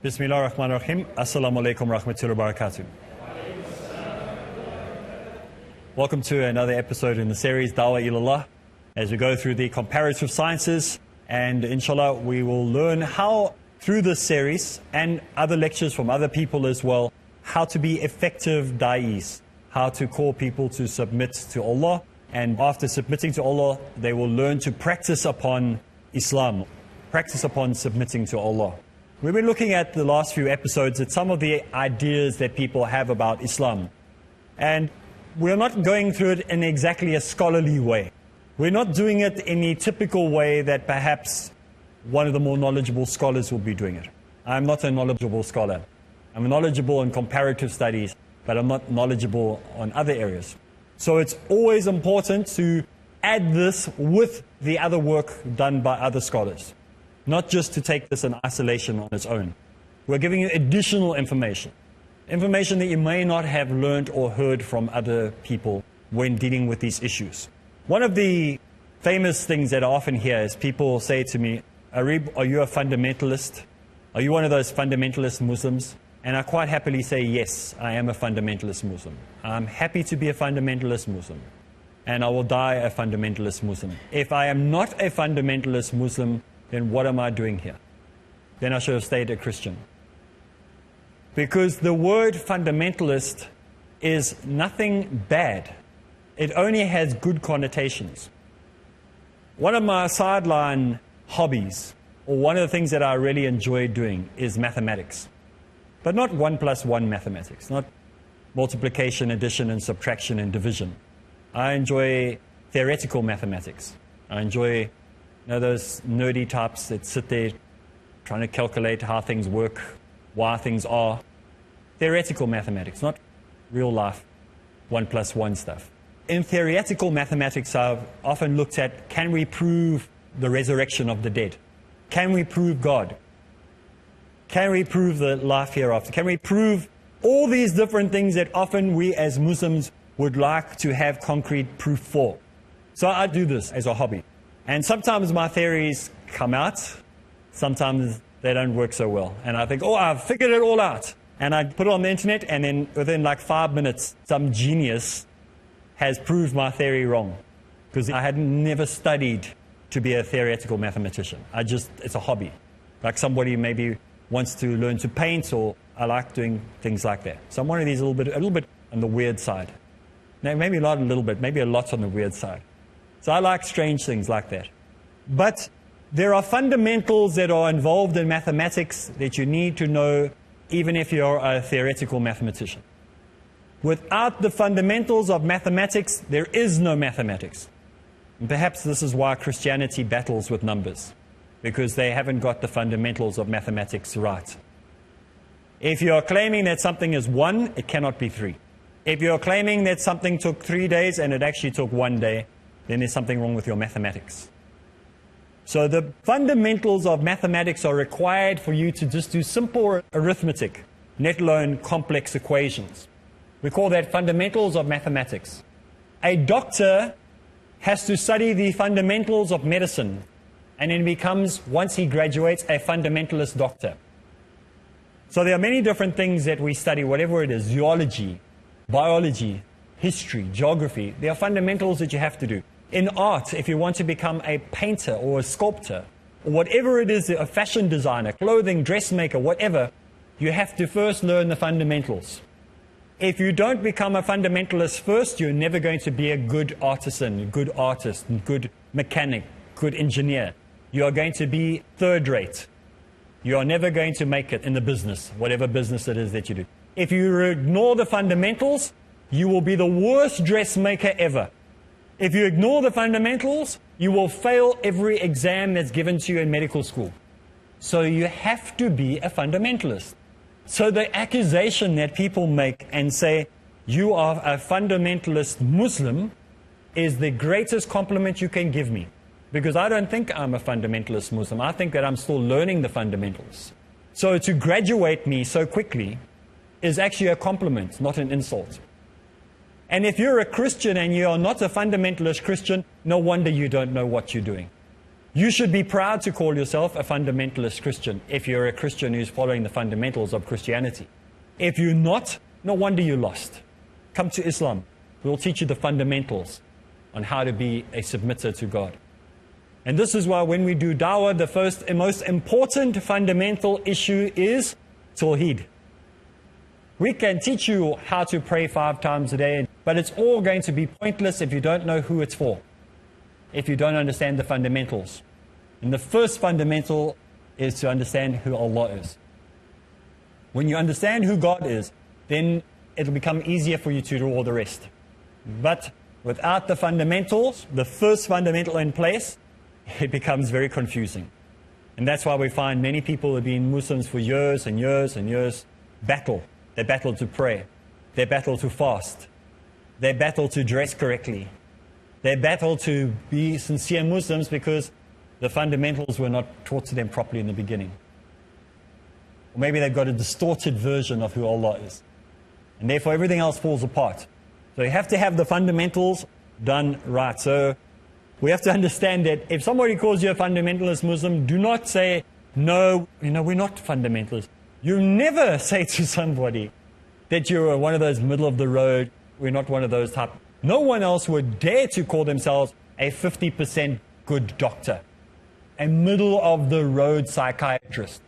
Bismillah ar-Rahman ar-Rahim. Assalamu alaikum rahmatullahi wa barakatuh. Welcome to another episode in the series Dawah Ilallah, as we go through the comparative sciences, and inshallah we will learn how, through this series and other lectures from other people as well, how to be effective da'is, how to call people to submit to Allah, and after submitting to Allah they will learn to practice upon Islam, practice upon submitting to Allah. We've been looking at the last few episodes at some of the ideas that people have about Islam. And we're not going through it in exactly a scholarly way. We're not doing it in the typical way that perhaps one of the more knowledgeable scholars will be doing it. I'm not a knowledgeable scholar. I'm knowledgeable in comparative studies, but I'm not knowledgeable on other areas. So it's always important to add this with the other work done by other scholars. Not just to take this in isolation on its own. We're giving you additional information. Information that you may not have learned or heard from other people when dealing with these issues. One of the famous things that I often hear is people say to me, Areeb, are you a fundamentalist? Are you one of those fundamentalist Muslims? And I quite happily say, yes, I am a fundamentalist Muslim. I'm happy to be a fundamentalist Muslim. And I will die a fundamentalist Muslim. If I am not a fundamentalist Muslim, then what am I doing here? Then I should have stayed a Christian. Because the word fundamentalist is nothing bad. It only has good connotations. One of my sideline hobbies, or one of the things that I really enjoy doing, is mathematics. But not 1 + 1 mathematics, not multiplication, addition, and subtraction and division. I enjoy theoretical mathematics. I enjoy those nerdy types that sit there trying to calculate how things work, why things are. Theoretical mathematics, not real life 1 + 1 stuff. In theoretical mathematics, I've often looked at, can we prove the resurrection of the dead? Can we prove God? Can we prove the life hereafter? Can we prove all these different things that often we as Muslims would like to have concrete proof for? So I do this as a hobby. And sometimes my theories come out, sometimes they don't work so well. And I think, oh, I've figured it all out. And I put it on the internet, and then within like 5 minutes, some genius has proved my theory wrong. Because I had never studied to be a theoretical mathematician. It's a hobby. Like somebody maybe wants to learn to paint, or I like doing things like that. So I'm one of these a little bit on the weird side. Now, maybe not a little bit, maybe a lot on the weird side. So I like strange things like that. But there are fundamentals that are involved in mathematics that you need to know even if you're a theoretical mathematician. Without the fundamentals of mathematics, there is no mathematics. And perhaps this is why Christianity battles with numbers, because they haven't got the fundamentals of mathematics right. If you're claiming that something is 1, it cannot be 3. If you're claiming that something took 3 days and it actually took 1 day, then there's something wrong with your mathematics. So the fundamentals of mathematics are required for you to just do simple arithmetic, let alone complex equations. We call that fundamentals of mathematics. A doctor has to study the fundamentals of medicine, and then becomes, once he graduates, a fundamentalist doctor. So there are many different things that we study, whatever it is, zoology, biology, history, geography. There are fundamentals that you have to do. In art, if you want to become a painter or a sculptor, or whatever it is, a fashion designer, clothing, dressmaker, whatever, you have to first learn the fundamentals. If you don't become a fundamentalist first, you're never going to be a good artisan, good artist, good mechanic, good engineer. You are going to be third-rate. You are never going to make it in the business, whatever business it is that you do. If you ignore the fundamentals, you will be the worst dressmaker ever. If you ignore the fundamentals, you will fail every exam that's given to you in medical school. So you have to be a fundamentalist. So the accusation that people make and say, you are a fundamentalist Muslim, is the greatest compliment you can give me. Because I don't think I'm a fundamentalist Muslim. I think that I'm still learning the fundamentals. So to graduate me so quickly is actually a compliment, not an insult. And if you're a Christian and you are not a fundamentalist Christian, no wonder you don't know what you're doing. You should be proud to call yourself a fundamentalist Christian if you're a Christian who's following the fundamentals of Christianity. If you're not, no wonder you lost. Come to Islam. We'll teach you the fundamentals on how to be a submitter to God. And this is why when we do dawah, the first and most important fundamental issue is Tawheed. We can teach you how to pray 5 times a day, but it's all going to be pointless if you don't know who it's for, if you don't understand the fundamentals. And the first fundamental is to understand who Allah is. When you understand who God is, then it'll become easier for you to do all the rest. But without the fundamentals, the first fundamental in place, it becomes very confusing. And that's why we find many people have been Muslims for years and years and years battle. They battle to pray. They battle to fast. They battle to dress correctly. They battle to be sincere Muslims because the fundamentals were not taught to them properly in the beginning. Or maybe they've got a distorted version of who Allah is. And therefore everything else falls apart. So you have to have the fundamentals done right. So we have to understand that if somebody calls you a fundamentalist Muslim, do not say, no, we're not fundamentalists. You never say to somebody that you're one of those middle of the road, we're not one of those type. No one else would dare to call themselves a 50% good doctor, a middle of the road psychiatrist.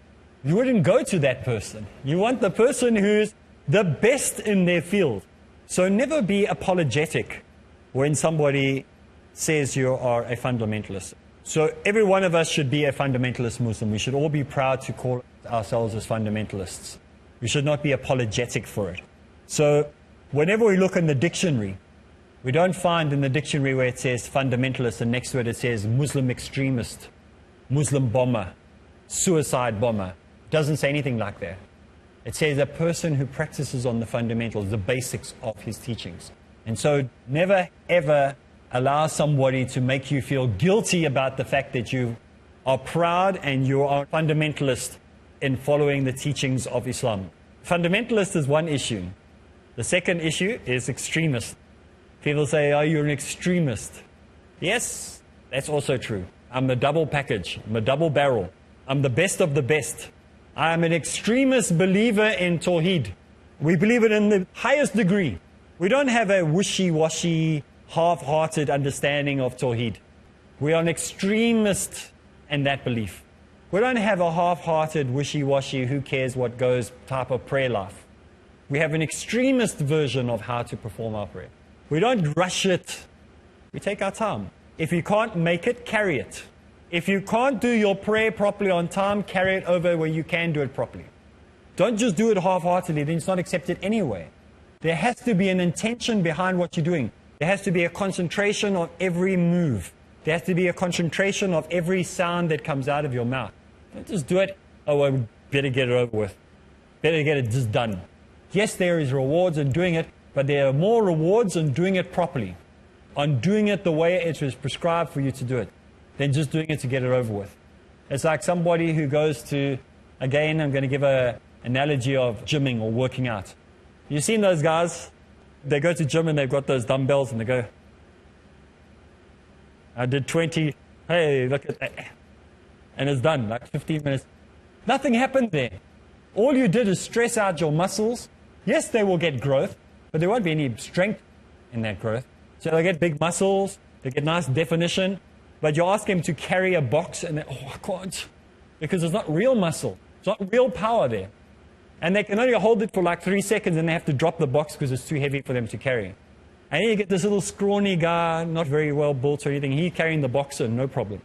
You wouldn't go to that person. You want the person who's the best in their field. So never be apologetic when somebody says you are a fundamentalist. So every one of us should be a fundamentalist Muslim. We should all be proud to call ourselves as fundamentalists. We should not be apologetic for it. So whenever we look in the dictionary, we don't find in the dictionary where it says fundamentalist and next to it says Muslim extremist, Muslim bomber, suicide bomber. It doesn't say anything like that. It says a person who practices on the fundamentals, the basics of his teachings. And so never ever allow somebody to make you feel guilty about the fact that you are proud and you are a fundamentalist in following the teachings of Islam. Fundamentalist is one issue. The second issue is extremist. People say, oh, you're an extremist. Yes, that's also true. I'm a double package. I'm a double barrel. I'm the best of the best. I am an extremist believer in Tawheed. We believe it in the highest degree. We don't have a wishy-washy, half-hearted understanding of Tawheed. We are an extremist in that belief. We don't have a half-hearted, wishy-washy, who cares what goes type of prayer life. We have an extremist version of how to perform our prayer. We don't rush it. We take our time. If you can't make it, carry it. If you can't do your prayer properly on time, carry it over where you can do it properly. Don't just do it half-heartedly, then it's not accepted anyway. There has to be an intention behind what you're doing. There has to be a concentration on every move. There has to be a concentration of every sound that comes out of your mouth. Don't just do it, oh, well, better get it over with. Better get it just done. Yes, there is rewards in doing it, but there are more rewards in doing it properly, on doing it the way it was prescribed for you to do it, than just doing it to get it over with. It's like somebody who goes to, again, I'm going to give an analogy of gymming or working out. You've seen those guys? They go to gym and they've got those dumbbells and they go, I did 20, hey, look at that. And it's done, like 15 minutes. Nothing happened there. All you did is stress out your muscles. Yes, they will get growth, but there won't be any strength in that growth. So they'll get big muscles, they get nice definition, but you ask them to carry a box and they, oh, I can't, because it's not real muscle. It's not real power there. And they can only hold it for like 3 seconds and they have to drop the box because it's too heavy for them to carry. And then you get this little scrawny guy, not very well built or anything, he's carrying the box and no problem.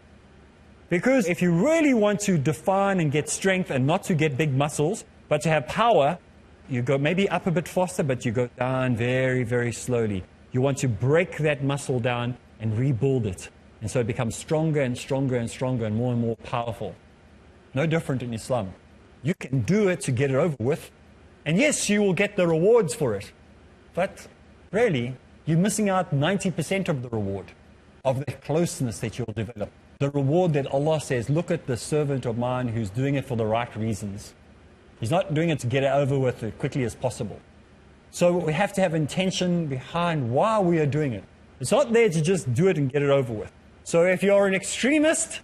Because if you really want to define and get strength and not to get big muscles, but to have power, you go maybe up a bit faster, but you go down very, very slowly. You want to break that muscle down and rebuild it. And so it becomes stronger and stronger and stronger and more powerful. No different in Islam. You can do it to get it over with. And yes, you will get the rewards for it. But really, you're missing out 90% of the reward, of the closeness that you'll develop. The reward that Allah says, look at the servant of mine who's doing it for the right reasons. He's not doing it to get it over with as quickly as possible. So we have to have intention behind why we are doing it. It's not there to just do it and get it over with. So if you're an extremist,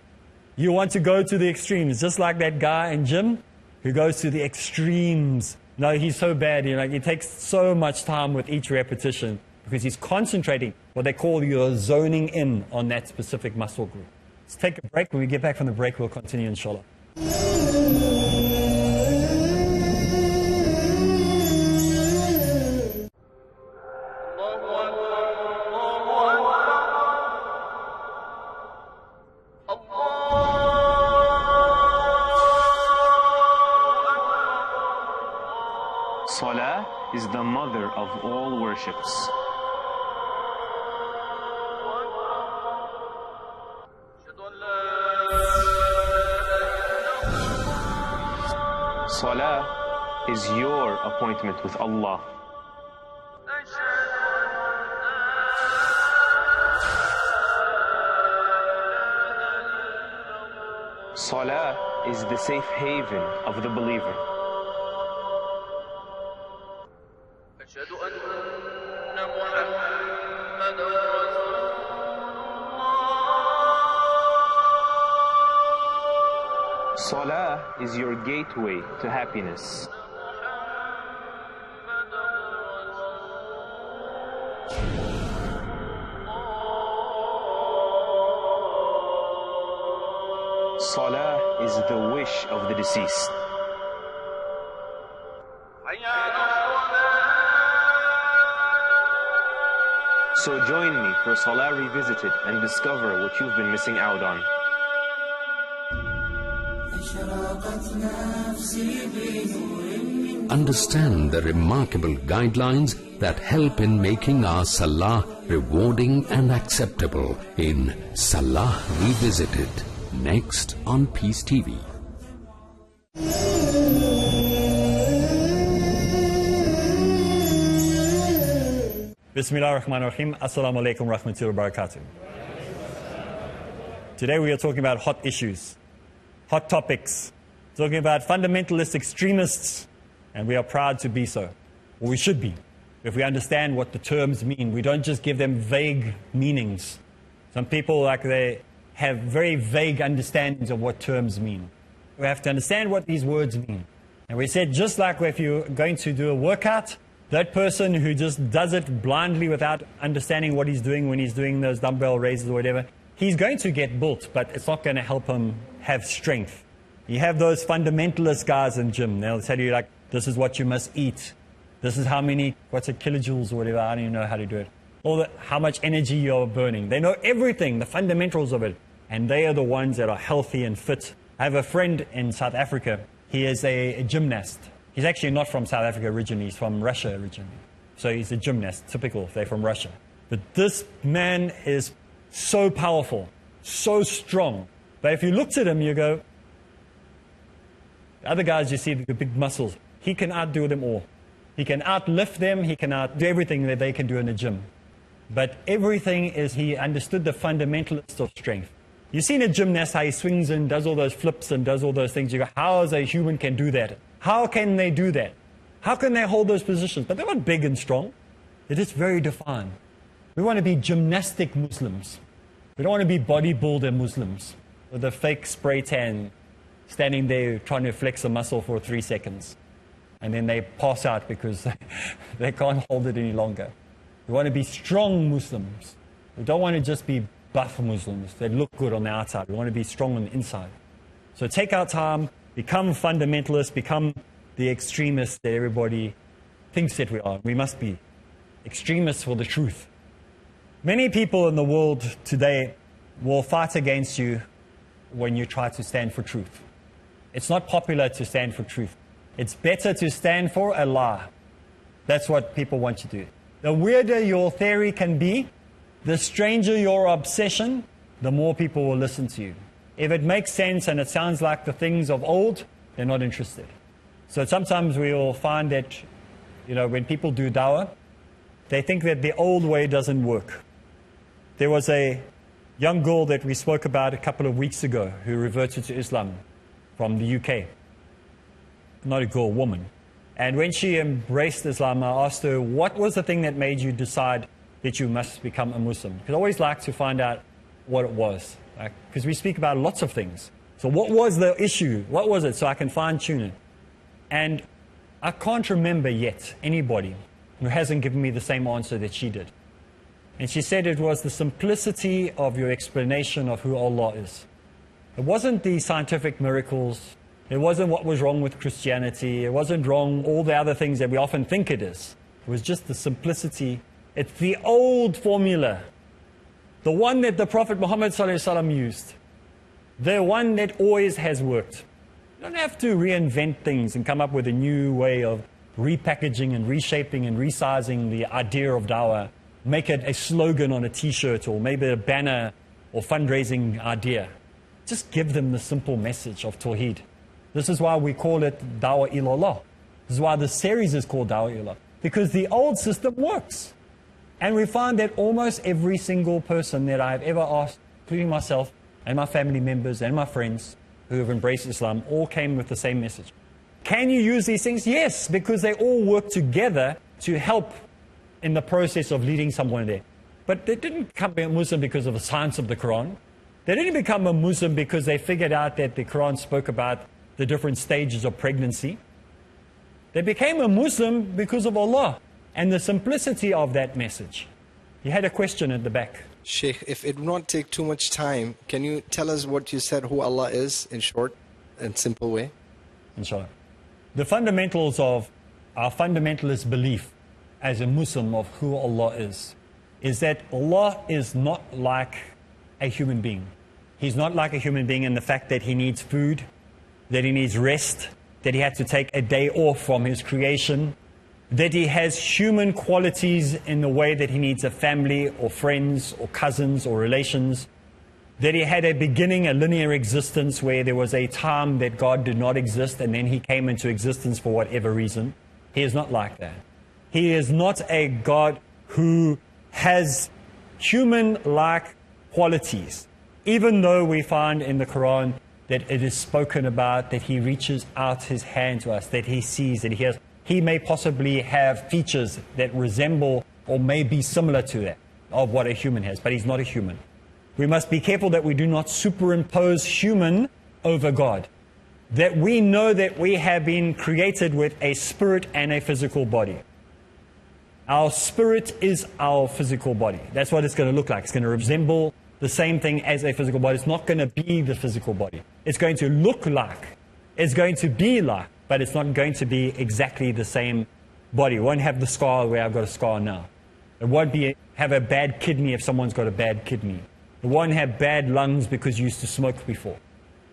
You want to go to the extremes, just like that guy in gym who goes to the extremes. No, he's so bad, he takes so much time with each repetition because he's concentrating, what they call you're zoning in on that specific muscle group. Let's take a break. When we get back from the break, we'll continue, inshallah. Salah is the mother of all worships. Salah is your appointment with Allah. Salah is the safe haven of the believer. Salah is your gateway to happiness. Salah is the wish of the deceased. So join me for Salah Revisited and discover what you've been missing out on. Understand the remarkable guidelines that help in making our Salah rewarding and acceptable in Salah Revisited. Next on Peace TV. Bismillah ar-Rahman ar-Rahim. Assalamu alaikum wa rahmatullahi wa barakatuh. Today we are talking about hot issues, hot topics, talking about fundamentalist extremists, and we are proud to be so, or we should be, if we understand what the terms mean. We don't just give them vague meanings. Some people, they have very vague understandings of what terms mean. We have to understand what these words mean. And we said, just like if you're going to do a workout, that person who just does it blindly without understanding what he's doing when he's doing those dumbbell raises or whatever, he's going to get built, but it's not going to help him have strength. You have those fundamentalist guys in gym. They'll tell you, this is what you must eat. This is how many, kilojoules or whatever. I don't even know how to do it. Or how much energy you're burning. They know everything, the fundamentals of it. And they are the ones that are healthy and fit. I have a friend in South Africa. He is a gymnast. He's actually not from South Africa originally. He's from Russia originally. So he's a gymnast, typical. They're from Russia. But this man is so powerful, so strong. But if you looked at him, you go, the other guys you see, the big muscles, he can outdo them all. He can outlift them. He can outdo everything that they can do in the gym. But everything is, he understood the fundamentalists of strength. You've seen a gymnast, how he swings and does all those flips and does all those things. You go, how is a human can do that? How can they do that? How can they hold those positions? But they're not big and strong. They're just very defined. We want to be gymnastic Muslims. We don't want to be bodybuilder Muslims with a fake spray tan standing there trying to flex a muscle for 3 seconds. And then they pass out because they can't hold it any longer. We want to be strong Muslims. We don't want to just be buff Muslims that look good on the outside. We want to be strong on the inside. So take our time, become fundamentalists, become the extremists that everybody thinks that we are. We must be extremists for the truth. Many people in the world today will fight against you when you try to stand for truth. It's not popular to stand for truth. It's better to stand for a lie. That's what people want you to do. The weirder your theory can be, the stranger your obsession, the more people will listen to you. If it makes sense and it sounds like the things of old, they're not interested. So sometimes we will find that, when people do dawah, they think that the old way doesn't work. There was a young girl that we spoke about a couple of weeks ago who reverted to Islam from the UK. Not a girl, woman. And when she embraced Islam, I asked her, what was the thing that made you decide that you must become a Muslim? Because I always like to find out what it was. Because we speak about lots of things. So what was the issue? What was it? So I can fine-tune it. And I can't remember yet anybody who hasn't given me the same answer that she did. And she said it was the simplicity of your explanation of who Allah is. It wasn't the scientific miracles. It wasn't what was wrong with Christianity. It wasn't wrong all the other things that we often think it is. It was just the simplicity. It's the old formula. The one that the Prophet Muhammad ﷺ used. The one that always has worked. You don't have to reinvent things and come up with a new way of repackaging and reshaping and resizing the idea of dawah. Make it a slogan on a t-shirt or maybe a banner or fundraising idea. Just give them the simple message of Tawheed. This is why we call it Dawah Ilallah. This is why the series is called Dawah Ilallah. Because the old system works. And we find that almost every single person that I've ever asked, including myself and my family members and my friends who have embraced Islam, all came with the same message. Can you use these things? Yes, because they all work together to help in the process of leading someone there. But they didn't become a Muslim because of the science of the Quran. They didn't become a Muslim because they figured out that the Quran spoke about the different stages of pregnancy. They became a Muslim because of Allah and the simplicity of that message. You had a question at the back. Sheikh, if it would not take too much time, can you tell us what you said, who Allah is, in short and simple way? Inshallah. The fundamentals of our fundamentalist belief as a Muslim of who Allah is that Allah is not like a human being. He's not like a human being in the fact that he needs food, that he needs rest, that he had to take a day off from his creation, that he has human qualities in the way that he needs a family or friends or cousins or relations, that he had a beginning, a linear existence where there was a time that God did not exist and then he came into existence for whatever reason. He is not like that. He is not a God who has human-like qualities, even though we find in the Quran that it is spoken about that he reaches out his hand to us, that he sees, that he hears. He may possibly have features that resemble or may be similar to that of what a human has, but he's not a human. We must be careful that we do not superimpose human over God. That we know that we have been created with a spirit and a physical body. Our spirit is our physical body. That's what it's going to look like. It's going to resemble the same thing as a physical body. It's not going to be the physical body. It's going to look like, it's going to be like, but it's not going to be exactly the same body. It won't have the scar where I've got a scar now. It won't have a bad kidney if someone's got a bad kidney. It won't have bad lungs because you used to smoke before.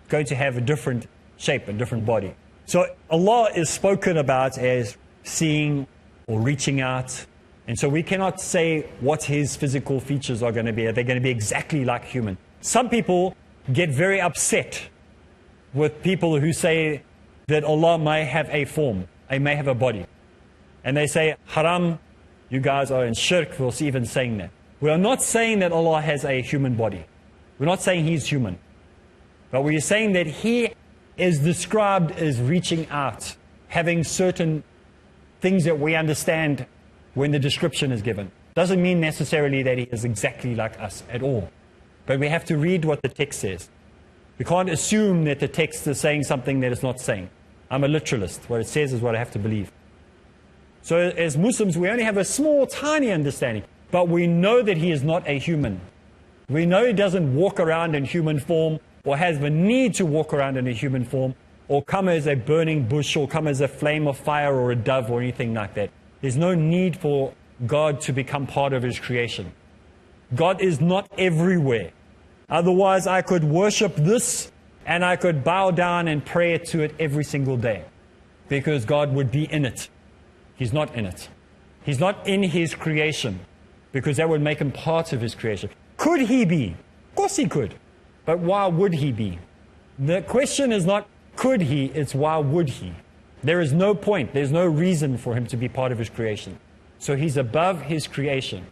It's going to have a different shape, a different body. So Allah is spoken about as seeing or reaching out. And so we cannot say what his physical features are going to be. Are they going to be exactly like human? Some people get very upset with people who say that Allah may have a form, He may have a body. And they say, haram, you guys are in shirk, we're even saying that. We are not saying that Allah has a human body. We're not saying He's human. But we are saying that He is described as reaching out, having certain things that we understand when the description is given. Doesn't mean necessarily that He is exactly like us at all. But we have to read what the text says. We can't assume that the text is saying something that it's not saying. I'm a literalist. What it says is what I have to believe. So as Muslims, we only have a small, tiny understanding. But we know that He is not a human. We know He doesn't walk around in human form or has the need to walk around in a human form or come as a burning bush or come as a flame of fire or a dove or anything like that. There's no need for God to become part of His creation. God is not everywhere. Otherwise, I could worship this and I could bow down and pray to it every single day because God would be in it. He's not in it. He's not in His creation because that would make Him part of His creation. Could He be? Of course He could. But why would He be? The question is not could He, it's why would He? There is no point, there's no reason for Him to be part of His creation. So He's above His creation.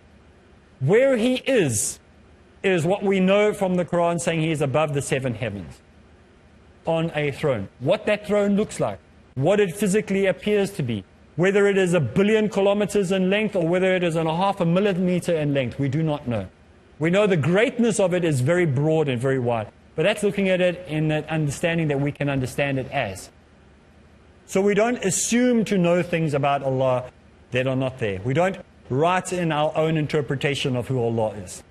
Where He is what we know from the Quran saying He is above the 7 heavens. On a throne. What that throne looks like. What it physically appears to be. Whether it is 1 billion kilometers in length or whether it is 0.5 millimeter in length, we do not know. We know the greatness of it is very broad and very wide. But that's looking at it in that understanding that we can understand it as. So we don't assume to know things about Allah that are not there. We don't write in our own interpretation of who Allah is.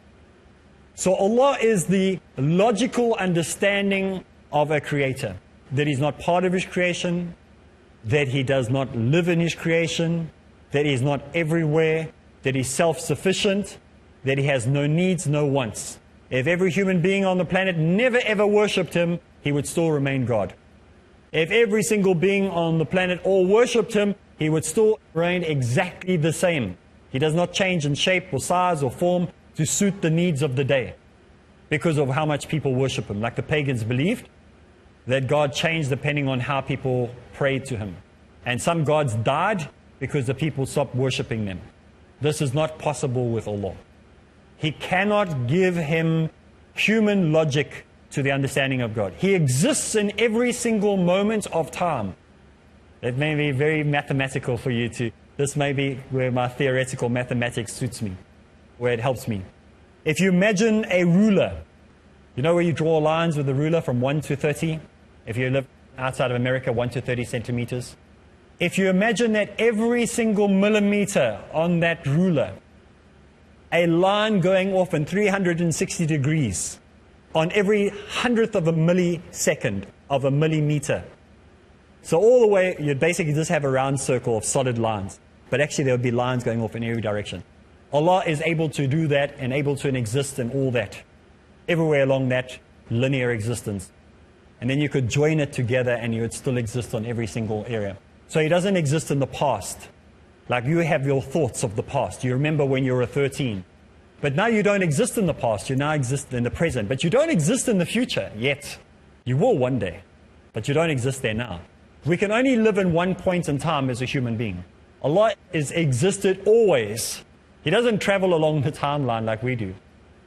So Allah is the logical understanding of a creator. That He's not part of His creation, that He does not live in His creation, that He's not everywhere, that He's self-sufficient, that He has no needs, no wants. If every human being on the planet never ever worshipped Him, He would still remain God. If every single being on the planet all worshipped Him, He would still remain exactly the same. He does not change in shape or size or form to suit the needs of the day because of how much people worship Him. Like the pagans believed that God changed depending on how people prayed to Him. And some gods died because the people stopped worshipping them. This is not possible with Allah. He cannot give Him human logic to the understanding of God. He exists in every single moment of time. It may be very mathematical for you to, this may be where my theoretical mathematics suits me, where it helps me. If you imagine a ruler, you know where you draw lines with a ruler from 1 to 30? If you live outside of America, 1 to 30 centimeters. If you imagine that every single millimeter on that ruler, a line going off in 360 degrees on every 100th of a millisecond of a millimeter. So all the way, you basically just have a round circle of solid lines. But actually there would be lines going off in every direction. Allah is able to do that and able to exist in all that, everywhere along that linear existence. And then you could join it together and you would still exist on every single area. So He doesn't exist in the past. Like you have your thoughts of the past. You remember when you were 13. But now you don't exist in the past. You now exist in the present. But you don't exist in the future yet. You will one day. But you don't exist there now. We can only live in one point in time as a human being. Allah is existed always. He doesn't travel along the timeline like we do.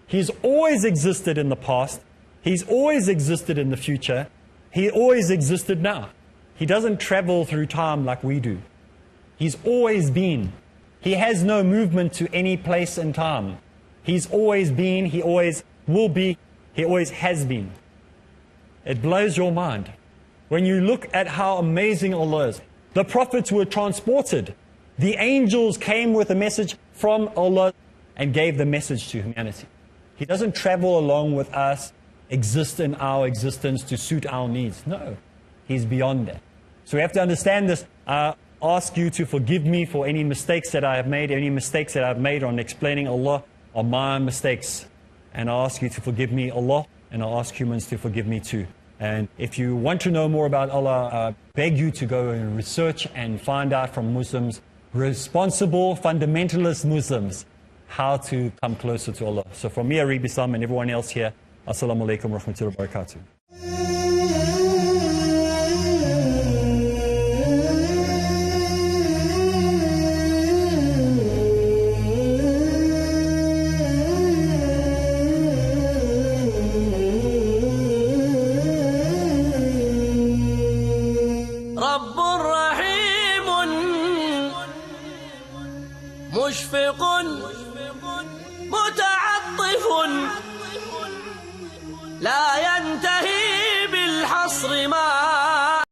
He's always existed in the past. He's always existed in the future. He always existed now. He doesn't travel through time like we do. He's always been. He has no movement to any place in time. He's always been. He always will be. He always has been. It blows your mind. When you look at how amazing Allah is. The prophets were transported. The angels came with a message from Allah and gave the message to humanity. He doesn't travel along with us, exist in our existence to suit our needs. No, He's beyond that. So we have to understand this. I ask you to forgive me for any mistakes that I have made. Any mistakes that I've made on explaining Allah are my mistakes. And I ask you to forgive me, Allah, and I ask humans to forgive me too. And if you want to know more about Allah, I beg you to go and research and find out from Muslims, responsible, fundamentalist Muslims, how to come closer to Allah. So from me, Areeb Islam, and everyone else here, Assalamu alaikum wa rahmatullahi wa barakatuh.